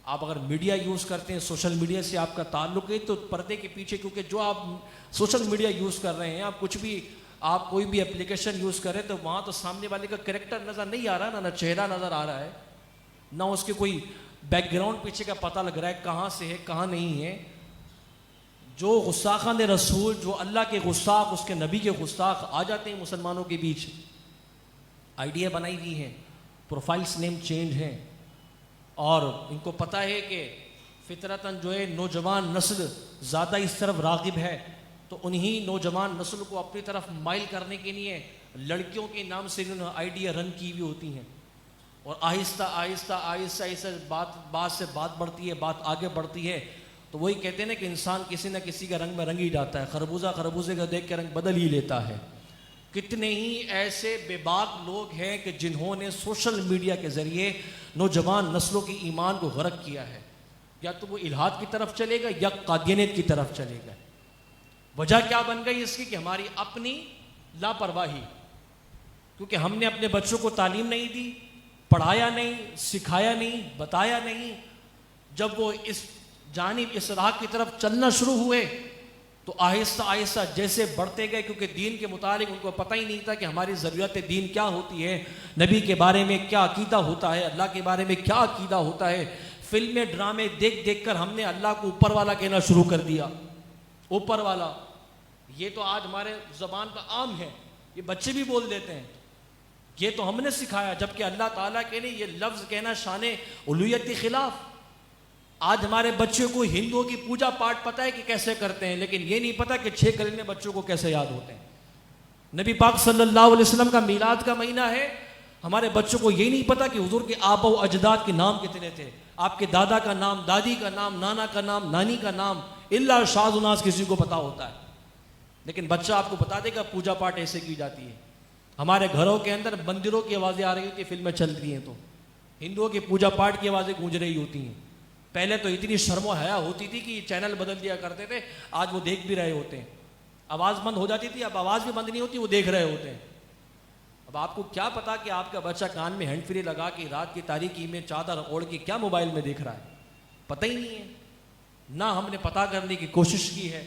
آپ اگر میڈیا یوز کرتے ہیں، سوشل میڈیا سے آپ کا تعلق ہے، تو پردے کے پیچھے، کیونکہ جو آپ سوشل میڈیا یوز کر رہے ہیں، آپ کچھ بھی، آپ کوئی بھی اپلیکیشن یوز کر رہے ہیں، تو وہاں تو سامنے والے کا کریکٹر نظر نہیں آ رہا، نہ چہرہ نظر آ رہا ہے، نہ اس کے کوئی بیک گراؤنڈ پیچھے کا پتہ لگ رہا ہے کہاں سے ہے کہاں نہیں ہے. جو گستاخان رسول، جو اللہ کے گستاخ، اس کے نبی کے گستاخ آ جاتے ہیں مسلمانوں کے بیچ، آئیڈیا بنائی ہوئی ہیں، پروفائلز نیم چینج ہیں، اور ان کو پتہ ہے کہ فطرتاً جو ہے نوجوان نسل زیادہ اس طرف راغب ہے، تو انہی نوجوان نسل کو اپنی طرف مائل کرنے کے لیے لڑکیوں کے نام سے انہوں نے آئیڈیا رن کی ہوئی ہوتی ہیں. اور آہستہ آہستہ آہستہ آہستہ بات سے بات بڑھتی ہے، بات آگے بڑھتی ہے، تو وہی کہتے ہیں نا کہ انسان کسی نہ کسی کا رنگ میں رنگ ہی جاتا ہے، خربوزہ خربوزے کا دیکھ کے رنگ بدل ہی لیتا ہے. کتنے ہی ایسے بے باک لوگ ہیں کہ جنہوں نے سوشل میڈیا کے ذریعے نوجوان نسلوں کی ایمان کو غرق کیا ہے. یا تو وہ الحاد کی طرف چلے گا یا قادیانیت کی طرف چلے گا. وجہ کیا بن گئی اس کی؟ کہ ہماری اپنی لاپرواہی، کیونکہ ہم نے اپنے بچوں کو تعلیم نہیں دی، پڑھایا نہیں، سکھایا نہیں، بتایا نہیں. جب وہ اس جانب اس راہ کی طرف چلنا شروع ہوئے تو آہستہ آہستہ جیسے بڑھتے گئے، کیونکہ دین کے متعلق ان کو پتہ ہی نہیں تھا کہ ہماری ضرورت دین کیا ہوتی ہے، نبی کے بارے میں کیا عقیدہ ہوتا ہے، اللہ کے بارے میں کیا عقیدہ ہوتا ہے. فلمیں ڈرامے دیکھ دیکھ کر ہم نے اللہ کو اوپر والا کہنا شروع کر دیا. اوپر والا، یہ تو آج ہمارے زبان کا عام ہے، یہ بچے بھی بول دیتے ہیں. یہ تو ہم نے سکھایا، جبکہ اللہ تعالیٰ کے لیے یہ لفظ کہنا شان الوہیت کے خلاف. آج ہمارے بچوں کو ہندوؤں کی پوجا پاٹ پتہ ہے کہ کیسے کرتے ہیں، لیکن یہ نہیں پتہ کہ 6 کلمے بچوں کو کیسے یاد ہوتے ہیں. نبی پاک صلی اللہ علیہ وسلم کا میلاد کا مہینہ ہے، ہمارے بچوں کو یہ نہیں پتہ کہ حضور کے آبا و اجداد کے نام کتنے تھے، آپ کے دادا کا نام، دادی کا نام، نانا کا نام، نانی کا نام، الا شاذ و ناز کسی کو پتہ ہوتا ہے. لیکن بچہ آپ کو بتا دے گا پوجا پاٹ ایسے کی جاتی ہے. ہمارے گھروں کے اندر مندروں کی آوازیں آ رہی ہوتی ہیں، فلمیں چل رہی ہیں تو ہندوؤں کی پوجا پاٹ کی آوازیں گونج رہی ہوتی ہیں. پہلے تو اتنی شرم و حیا ہوتی تھی کہ چینل بدل دیا کرتے تھے، آج وہ دیکھ بھی رہے ہوتے ہیں. آواز بند ہو جاتی تھی، اب آواز بھی بند نہیں ہوتی، وہ دیکھ رہے ہوتے ہیں. اب آپ کو کیا پتا کہ آپ کا بچہ کان میں ہینڈ فری لگا کے رات کی تاریکی میں چادر اوڑھ کے کیا موبائل میں دیکھ رہا ہے، پتہ ہی نہیں ہے. نہ ہم نے پتہ کرنے کی کوشش کی ہے.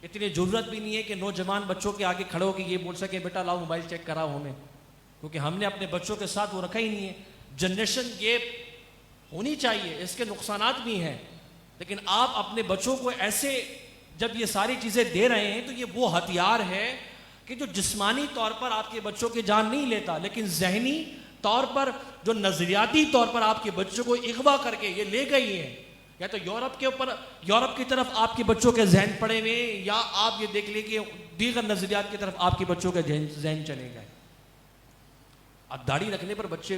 اتنی ضرورت بھی نہیں ہے کہ نوجوان بچوں کے آگے کھڑے ہو کے یہ بول سکے بیٹا لاؤ موبائل چیک کراؤ ہمیں، کیونکہ ہم نے اپنے بچوں کے ساتھ وہ رکھا ہی نہیں ہے. جنریشن گیپ ہونی چاہیے، اس کے نقصانات بھی ہیں، لیکن آپ اپنے بچوں کو ایسے جب یہ ساری چیزیں دے رہے ہیں تو یہ وہ ہتھیار ہے کہ جو جسمانی طور پر آپ کے بچوں کی جان نہیں لیتا، لیکن ذہنی طور پر جو نظریاتی طور پر آپ کے بچوں کو اغوا کر کے یہ لے گئی ہیں. یا تو یورپ کی طرف آپ کے بچوں کے ذہن پڑے ہوئے، یا آپ یہ دیکھ لیں کہ دیگر نظریات کی طرف آپ کے بچوں کے ذہن چلے گئے. اب داڑھی رکھنے پر بچے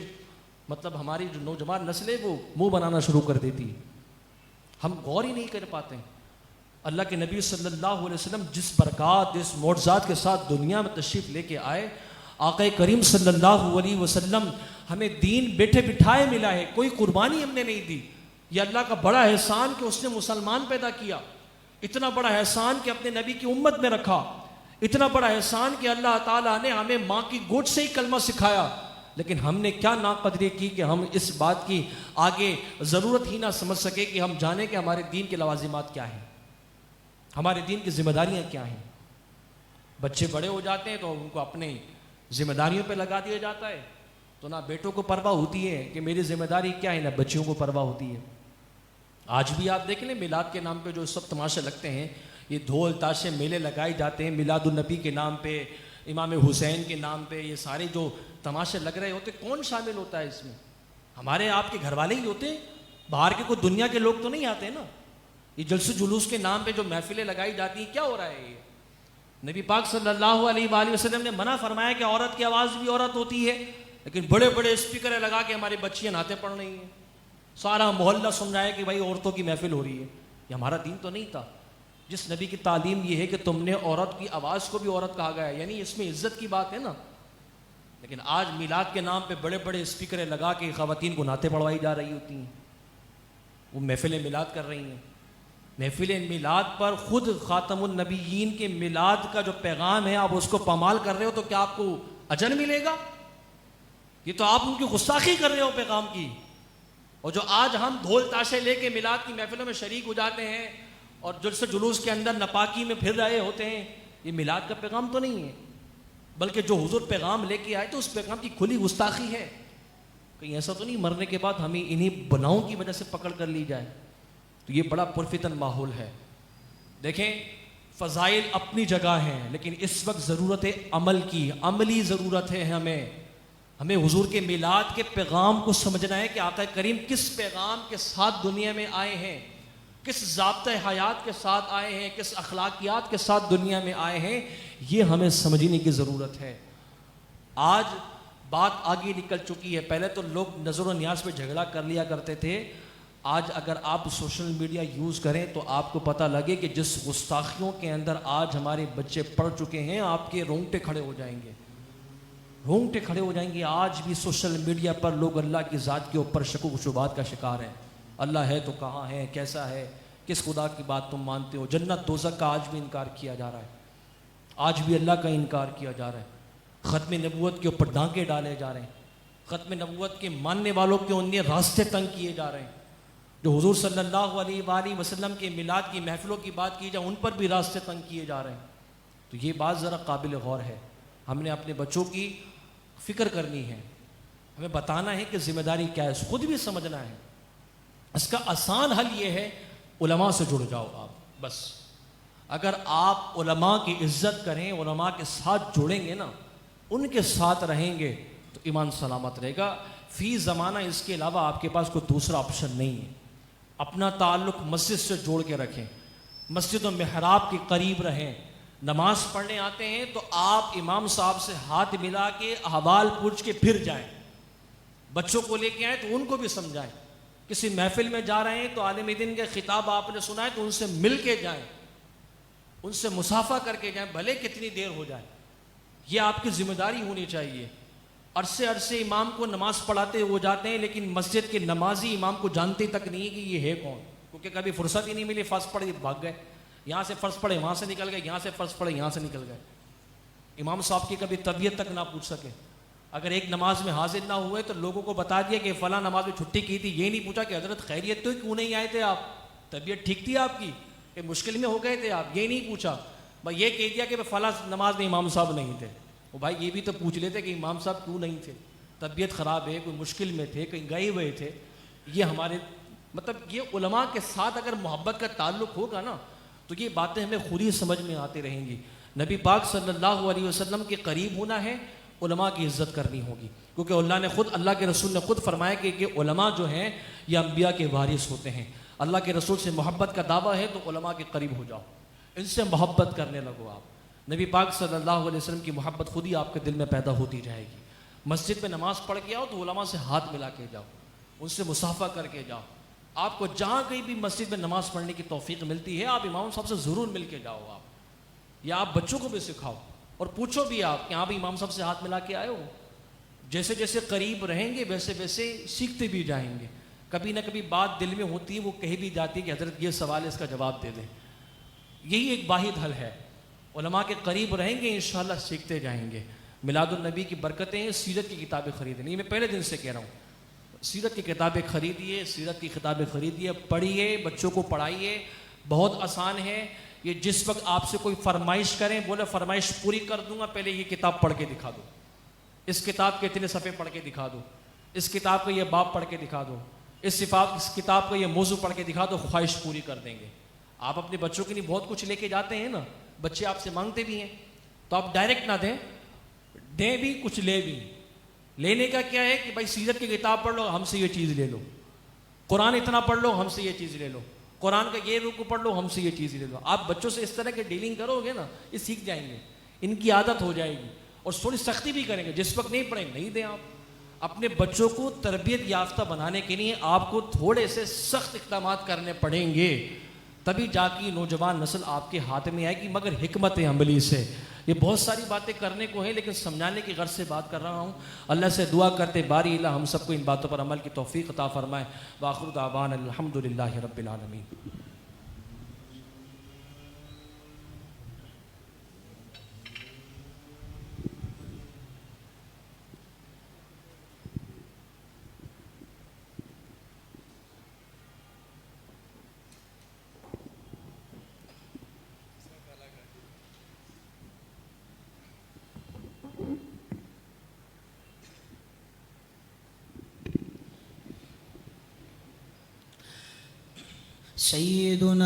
مطلب ہماری جو نوجوان نسل ہے وہ منہ بنانا شروع کر دیتی ہے. ہم غور ہی نہیں کر پاتے ہیں. اللہ کے نبی صلی اللہ علیہ وسلم جس برکات، جس معجزات کے ساتھ دنیا میں تشریف لے کے آئے، آقا کریم صلی اللہ علیہ وسلم ہمیں دین بیٹھے بٹھائے ملا ہے، کوئی قربانی ہم نے نہیں دی. یہ اللہ کا بڑا احسان کہ اس نے مسلمان پیدا کیا، اتنا بڑا احسان کہ اپنے نبی کی امت میں رکھا، اتنا بڑا احسان کہ اللہ تعالیٰ نے ہمیں ماں کی گود سے ہی کلمہ سکھایا. لیکن ہم نے کیا ناقدری کی کہ ہم اس بات کی آگے ضرورت ہی نہ سمجھ سکے کہ ہم جانیں کہ ہمارے دین کے لوازمات کیا ہیں، ہمارے دین کی ذمہ داریاں کیا ہیں. بچے بڑے ہو جاتے ہیں تو ان کو اپنے ذمہ داریوں پہ لگا دیا جاتا ہے، تو نہ بیٹوں کو پرواہ ہوتی ہے کہ میری ذمہ داری کیا ہے، نہ بچیوں کو پرواہ ہوتی ہے. آج بھی آپ دیکھ لیں میلاد کے نام پہ جو سب تماشے لگتے ہیں، یہ ڈھول تاشے میلے لگائے جاتے ہیں میلاد النبی کے نام پہ، امام حسین کے نام پہ، یہ سارے جو تماشے لگ رہے ہوتے، کون شامل ہوتا ہے اس میں؟ ہمارے آپ کے گھر والے ہی ہوتے ہیں، باہر کے کوئی دنیا کے لوگ تو نہیں آتے نا. یہ جلسے جلوس کے نام پہ جو محفلیں لگائی جاتی ہیں، کیا ہو رہا ہے یہ؟ نبی پاک صلی اللہ علیہ وآلہ وسلم نے منع فرمایا کہ عورت کی آواز بھی عورت ہوتی ہے، لیکن بڑے بڑے اسپیکر لگا کے ہماری بچیاں نعتیں پڑھ رہی ہیں، سارا محلہ سن رہا ہے کہ بھائی عورتوں کی محفل ہو رہی ہے. یہ ہمارا دین تو نہیں تھا. جس نبی کی تعلیم یہ ہے کہ تم نے عورت کی آواز کو بھی عورت کہا گیا ہے، یعنی اس میں عزت کی بات ہے نا. لیکن آج میلاد کے نام پہ بڑے بڑے اسپیکر لگا کے خواتین کو نعتیں پڑھوائی جا رہی ہوتی ہیں، وہ محفل میلاد کر رہی ہیں. محفل میلاد پر خود خاتم النبیین کے میلاد کا جو پیغام ہے آپ اس کو پامال کر رہے ہو، تو کیا آپ کو اجر ملے گا؟ یہ تو آپ ان کی گستاخی کر رہے ہو پیغام کی. اور جو آج ہم ڈھول تاشے لے کے میلاد کی محفلوں میں شریک ہو جاتے ہیں اور جلسے جلوس کے اندر نپاکی میں پھر رہے ہوتے ہیں، یہ میلاد کا پیغام تو نہیں ہے، بلکہ جو حضور پیغام لے کے آئے تو اس پیغام کی کھلی گستاخی ہے. کہیں ایسا تو نہیں مرنے کے بعد ہمیں انہیں بناؤں کی وجہ سے پکڑ کر لی جائے؟ تو یہ بڑا پرفتن ماحول ہے. دیکھیں فضائل اپنی جگہ ہیں، لیکن اس وقت ضرورت ہے عمل کی، عملی ضرورت ہے. ہمیں حضور کے میلاد کے پیغام کو سمجھنا ہے کہ آقا کریم کس پیغام کے ساتھ دنیا میں آئے ہیں، کس ضابطۂ حیات کے ساتھ آئے ہیں، کس اخلاقیات کے ساتھ دنیا میں آئے ہیں، یہ ہمیں سمجھنے کی ضرورت ہے. آج بات آگے نکل چکی ہے. پہلے تو لوگ نظر و نیاز پہ جھگڑا کر لیا کرتے تھے. آج اگر آپ سوشل میڈیا یوز کریں تو آپ کو پتہ لگے کہ جس گستاخیوں کے اندر آج ہمارے بچے پڑ چکے ہیں، آپ کے رونگٹے کھڑے ہو جائیں گے، رونگٹے کھڑے ہو جائیں گے. آج بھی سوشل میڈیا پر لوگ اللہ کی ذات کے اوپر شک و شبہات کا شکار ہیں. اللہ ہے تو کہاں ہے، کیسا ہے، کس خدا کی بات تم مانتے ہو؟ جنت دوزخ کا آج بھی انکار کیا جا رہا ہے، آج بھی اللہ کا انکار کیا جا رہا ہے. ختم نبوت کے اوپر ڈانکے ڈالے جا رہے ہیں. ختم نبوت کے ماننے والوں کے انہیں راستے تنگ کیے جا رہے ہیں. جو حضور صلی اللہ علیہ وآلہ وسلم کے میلاد کی محفلوں کی بات کی جائے ان پر بھی راستے تنگ کیے جا رہے ہیں. تو یہ بات ذرا قابل غور ہے. ہم نے اپنے بچوں کی فکر کرنی ہے, ہمیں بتانا ہے کہ ذمہ داری کیا ہے, خود بھی سمجھنا ہے. اس کا آسان حل یہ ہے, علماء سے جڑ جاؤ آپ. بس اگر آپ علماء کی عزت کریں, علماء کے ساتھ جڑیں گے نا, ان کے ساتھ رہیں گے تو ایمان سلامت رہے گا. فی زمانہ اس کے علاوہ آپ کے پاس کوئی دوسرا آپشن نہیں ہے. اپنا تعلق مسجد سے جوڑ کے رکھیں, مسجد و محراب کے قریب رہیں. نماز پڑھنے آتے ہیں تو آپ امام صاحب سے ہاتھ ملا کے احوال پوچھ کے پھر جائیں. بچوں کو لے کے آئیں تو ان کو بھی سمجھائیں. کسی محفل میں جا رہے ہیں تو عالم دین کے خطاب آپ نے سنا ہے تو ان سے مل کے جائیں, ان سے مصافحہ کر کے جائیں, بھلے کتنی دیر ہو جائے. یہ آپ کی ذمہ داری ہونی چاہیے. عرصے امام کو نماز پڑھاتے ہو جاتے ہیں لیکن مسجد کے نمازی امام کو جانتے تک نہیں کہ یہ ہے کون, کیونکہ کبھی فرصت ہی نہیں ملی. فرض پڑھے بھاگ گئے, یہاں سے فرض پڑھے وہاں سے نکل گئے, یہاں سے فرض پڑھے یہاں سے نکل گئے. امام صاحب کی کبھی طبیعت تک نہ پوچھ سکے. اگر ایک نماز میں حاضر نہ ہوئے تو لوگوں کو بتا دیا کہ فلاں نماز میں چھٹی کی تھی, یہ نہیں پوچھا کہ حضرت خیریت تو کیوں نہیں آئے تھے آپ, طبیعت ٹھیک تھی آپ کی کہ مشکل میں ہو گئے تھے آپ, یہ نہیں پوچھا. بھائی یہ کہہ دیا کہ فلاں نماز میں امام صاحب نہیں تھے. وہ بھائی یہ بھی تو پوچھ لیتے کہ امام صاحب کیوں نہیں تھے, طبیعت خراب ہے, کوئی مشکل میں تھے, کہیں گئے ہوئے تھے. یہ ہمارے مطلب یہ علماء کے ساتھ اگر محبت کا تعلق ہوگا نا تو یہ باتیں ہمیں خود ہی سمجھ میں آتی رہیں گی. نبی پاک صلی اللہ علیہ وسلم کے قریب ہونا ہے, علماء کی عزت کرنی ہوگی, کیونکہ اللہ کے رسول نے خود فرمایا کہ علماء جو ہیں یہ انبیاء کے وارث ہوتے ہیں. اللہ کے رسول سے محبت کا دعویٰ ہے تو علماء کے قریب ہو جاؤ, ان سے محبت کرنے لگو. آپ نبی پاک صلی اللہ علیہ وسلم کی محبت خود ہی آپ کے دل میں پیدا ہوتی جائے گی. مسجد میں نماز پڑھ کے آؤ تو علماء سے ہاتھ ملا کے جاؤ, ان سے مصافحہ کر کے جاؤ. آپ کو جہاں کہیں بھی مسجد میں نماز پڑھنے کی توفیق ملتی ہے آپ امام صاحب سے ضرور مل کے جاؤ. آپ یا آپ بچوں کو بھی سکھاؤ اور پوچھو بھی آپ کہ آپ امام صاحب سے ہاتھ ملا کے آئے ہو. جیسے جیسے قریب رہیں گے ویسے ویسے سیکھتے بھی جائیں گے. کبھی نہ کبھی بات دل میں ہوتی ہے, وہ کہہ بھی جاتی ہے کہ حضرت یہ سوال ہے, اس کا جواب دے دیں. یہی ایک واحد حل ہے. علماء کے قریب رہیں گے انشاءاللہ سیکھتے جائیں گے. میلاد النبی کی برکتیں, سیرت کی کتابیں خریدیں. یہ میں پہلے دن سے کہہ رہا ہوں, سیرت کی کتابیں خریدیے, سیرت کی کتابیں خریدیے, پڑھیے, بچوں کو پڑھائیے. بہت آسان ہے. یہ جس وقت آپ سے کوئی فرمائش کریں, بولے فرمائش پوری کر دوں گا, پہلے یہ کتاب پڑھ کے دکھا دو, اس کتاب کے اتنے صفحے پڑھ کے دکھا دو, اس کتاب کا یہ باب پڑھ کے دکھا دو, اس کتاب کا یہ موضوع پڑھ کے دکھا دو, خواہش پوری کر دیں گے. آپ اپنے بچوں کے لیے بہت کچھ لے کے جاتے ہیں نا, بچے آپ سے مانگتے بھی ہیں, تو آپ ڈائریکٹ نہ دیں بھی کچھ لے بھی. لینے کا کیا ہے کہ بھائی سیرت کی کتاب پڑھ لو, ہم سے یہ چیز لے لو. قرآن اتنا پڑھ لو, ہم سے یہ چیز لے لو. قرآن کا یہ رکوع پڑھ لو, ہم سے یہ چیز لے لو. آپ بچوں سے اس طرح کے ڈیلنگ کرو گے نا, یہ سیکھ جائیں گے, ان کی عادت ہو جائے گی. اور تھوڑی سختی بھی کریں گے, جس وقت نہیں پڑھیں نہیں دیں. آپ اپنے بچوں کو تربیت یافتہ بنانے کے لیے آپ کو تھوڑے سے سخت اقدامات کرنے پڑیں گے, تبھی جا کے نوجوان نسل آپ کے ہاتھ میں آئے گی, مگر حکمت عملی سے. یہ بہت ساری باتیں کرنے کو ہیں لیکن سمجھانے کی غرض سے بات کر رہا ہوں. اللہ سے دعا کرتے باری الہ ہم سب کو ان باتوں پر عمل کی توفیق عطا فرمائے. وآخر دعوانا الحمدللہ رب العالمین. سیدنا